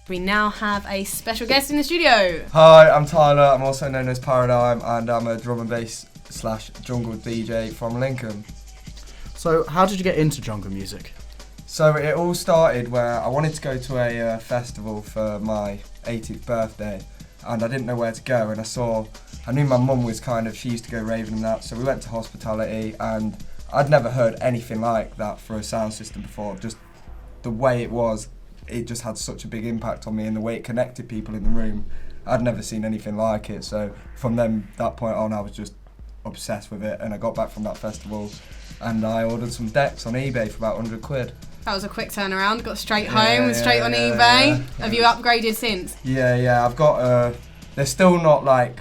We now have a special guest in the studio. Hi, I'm Tyler. I'm also known as Paradyme, and I'm a drum and bass / jungle DJ from Lincoln. So how did you get into jungle music? So it all started where I wanted to go to a festival for my 18th birthday, and I didn't know where to go, and I knew my mum was she used to go raving and that, so we went to hospitality, and I'd never heard anything like that for a sound system before. Just the way it just had such a big impact on me, and the way it connected people in the room. I'd never seen anything like it, so from that point on I was just obsessed with it, and I got back from that festival and I ordered some decks on eBay for about 100 quid. That was a quick turnaround, got straight home, straight on eBay. Have you upgraded since? Yeah, I've got, they're still not like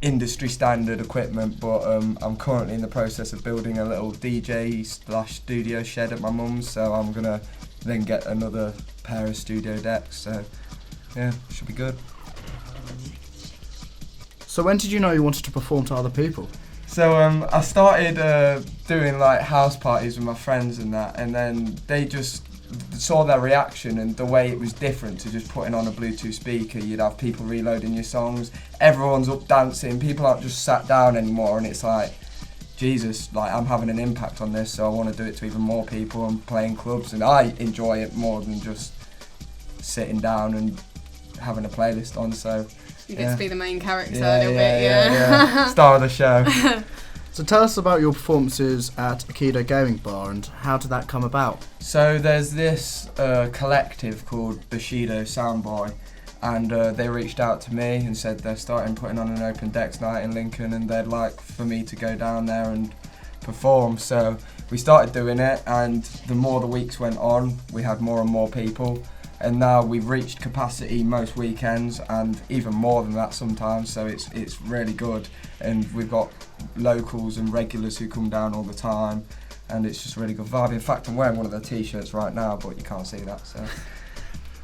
industry standard equipment, but I'm currently in the process of building a little DJ / studio shed at my mum's, so I'm gonna then get another pair of studio decks, so yeah, should be good. So when did you know you wanted to perform to other people? So I started doing like house parties with my friends and that, and then they just saw their reaction and the way it was different to just putting on a Bluetooth speaker. You'd have people reloading your songs, everyone's up dancing, people aren't just sat down anymore, and it's like, Jesus, like I'm having an impact on this, so I want to do it to even more people and playing clubs, and I enjoy it more than just sitting down and having a playlist on, so you get to be the main character a little bit. Star of the show. So tell us about your performances at Aikido Gaming Bar and how did that come about? So there's this collective called Bushido Soundboy, and they reached out to me and said they're putting on an open decks night in Lincoln and they'd like for me to go down there and perform. So we started doing it, and the more the weeks went on we had more and more people, and now we've reached capacity most weekends and even more than that sometimes, so it's really good, and we've got locals and regulars who come down all the time, and it's just really good vibe. In fact, I'm wearing one of their t-shirts right now, but you can't see that.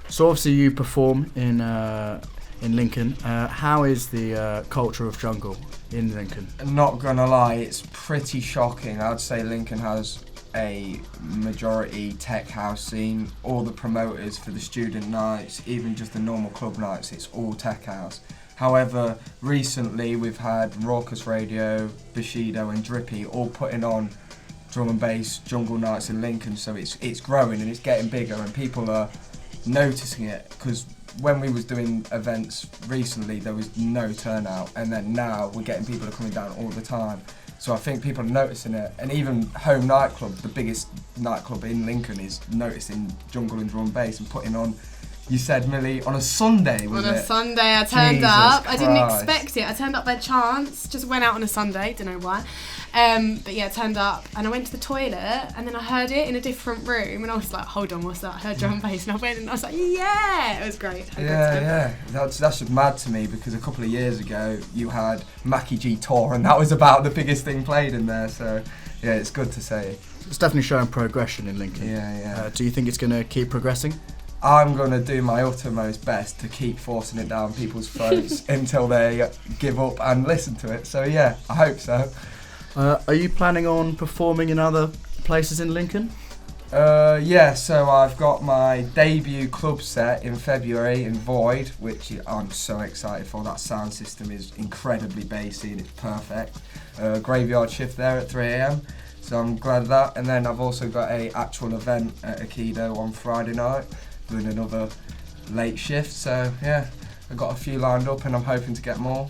So obviously you perform in Lincoln. How is the culture of jungle in Lincoln? Not gonna lie, it's pretty shocking. I'd say Lincoln has a majority tech house scene. All the promoters for the student nights, even just the normal club nights, it's all tech house. However, recently we've had Raucous Radio, Bushido and Drippy all putting on drum and bass jungle nights in Lincoln, so it's growing and it's getting bigger, and people are noticing it, because when we was doing events recently there was no turnout, and then now we're getting people coming down all the time. So I think people are noticing it, and even Home Nightclub, the biggest nightclub in Lincoln, is noticing jungle and drum and bass and putting on, you said, Millie, on a Sunday, was it? On a Sunday I turned Jesus up. Christ. I didn't expect it. I turned up by chance, just went out on a Sunday, don't know why. But yeah, I turned up and I went to the toilet and then I heard it in a different room and I was like, hold on, what's that? I heard drum and bass, and I went and I was like, yeah, it was great. That's just mad to me, because a couple of years ago you had Mackie G Tour and that was about the biggest thing played in there, so yeah, it's good to see. It's definitely showing progression in Lincoln. Yeah. Do you think it's going to keep progressing? I'm going to do my uttermost best to keep forcing it down people's throats until they give up and listen to it, so yeah, I hope so. Are you planning on performing in other places in Lincoln? Yeah, so I've got my debut club set in February in Void, which I'm so excited for. That sound system is incredibly bassy and it's perfect. Graveyard shift there at 3 AM, so I'm glad of that. And then I've also got a actual event at Aikido on Friday night, doing another late shift, so yeah, I've got a few lined up and I'm hoping to get more.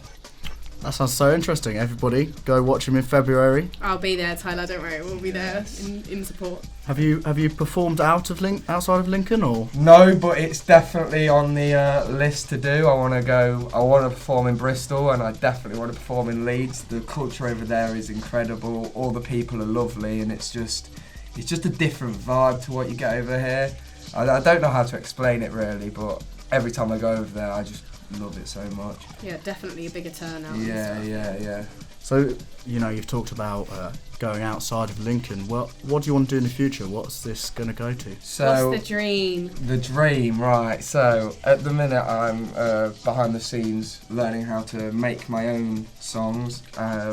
That sounds so interesting. Everybody, go watch him in February. I'll be there, Tyler. Don't worry, we'll be there in support. Have you performed outside of Lincoln, or? No, but it's definitely on the list to do. I want to perform in Bristol, and I definitely want to perform in Leeds. The culture over there is incredible. All the people are lovely, and it's just a different vibe to what you get over here. I don't know how to explain it really, but every time I go over there, I just love it so much. Yeah, definitely a bigger turnout. Yeah. So, you've talked about going outside of Lincoln. What do you want to do in the future? What's this going to go to? So, what's the dream? The dream, right. So, at the minute I'm behind the scenes learning how to make my own songs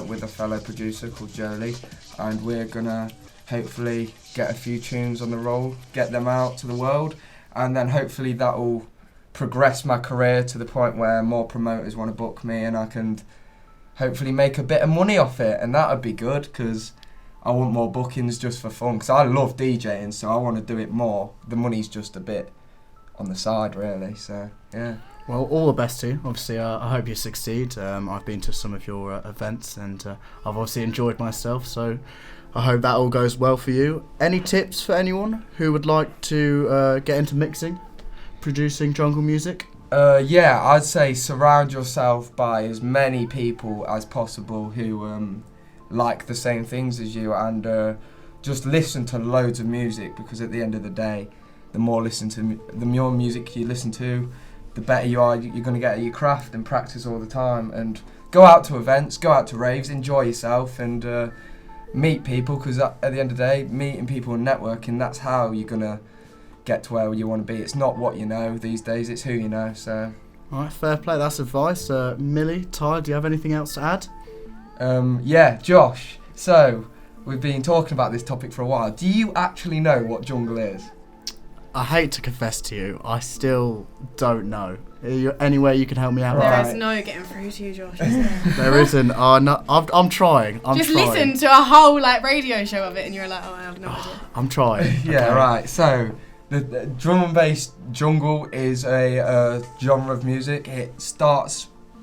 with a fellow producer called Jolie, and we're going to hopefully get a few tunes on the roll, get them out to the world, and then hopefully that'll progress my career to the point where more promoters want to book me and I can hopefully make a bit of money off it, and that would be good because I want more bookings just for fun, because I love DJing, so I want to do it more. The money's just a bit on the side really, so yeah. Well, all the best to you. Obviously, I hope you succeed. I've been to some of your events and I've obviously enjoyed myself, so I hope that all goes well for you. Any tips for anyone who would like to get into mixing, producing jungle music? Yeah, I'd say surround yourself by as many people as possible who like the same things as you, and just listen to loads of music, because at the end of the day, the more music you listen to, the better you are. You're going to get at your craft and practice all the time, and go out to events, go out to raves, enjoy yourself, and meet people, because at the end of the day, meeting people and networking, that's how you're going to get to where you want to be. It's not what you know these days, it's who you know. So Alright, fair play, that's advice. Millie, Ty, do you have anything else to add? Yeah, Josh, so we've been talking about this topic for a while. Do you actually know what jungle is? I hate to confess to you, I still don't know. Any way you can help me out with There that? is no getting through to you, Josh, is there? There isn't. Oh, no, I'm trying. Just listen to a whole radio show of it and you're like, oh, I have no idea. I'm trying. Yeah, okay. right. So the drum and bass jungle is a genre of music.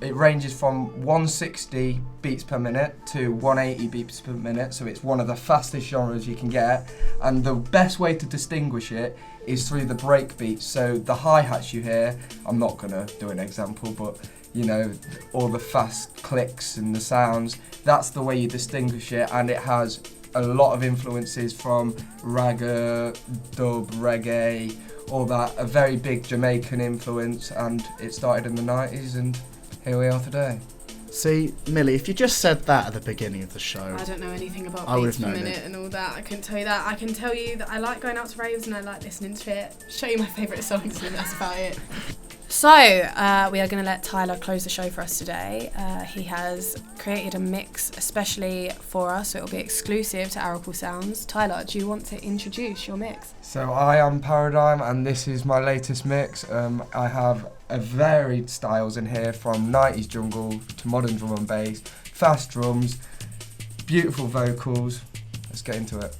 It ranges from 160 beats per minute to 180 beats per minute, so it's one of the fastest genres you can get, and the best way to distinguish it is through the break beats. So the hi-hats you hear, I'm not going to do an example, but you know, all the fast clicks and the sounds, that's the way you distinguish it, and it has a lot of influences from ragga, dub, reggae, all that, a very big Jamaican influence, and it started in the 90s and here we are today. See, Millie, if you just said that at the beginning of the show... I don't know anything about I beats would've per known minute it. and all that. I couldn't tell you that. I can tell you that I like going out to raves and I like listening to it. Show you my favourite songs and that's about it. So, we are going to let Tyler close the show for us today. He has created a mix especially for us, so it'll be exclusive to Aracal Sounds. Tyler, do you want to introduce your mix? So I am Paradyme and this is my latest mix. I have a varied styles in here, from 90s jungle to modern drum and bass, fast drums, beautiful vocals. Let's get into it.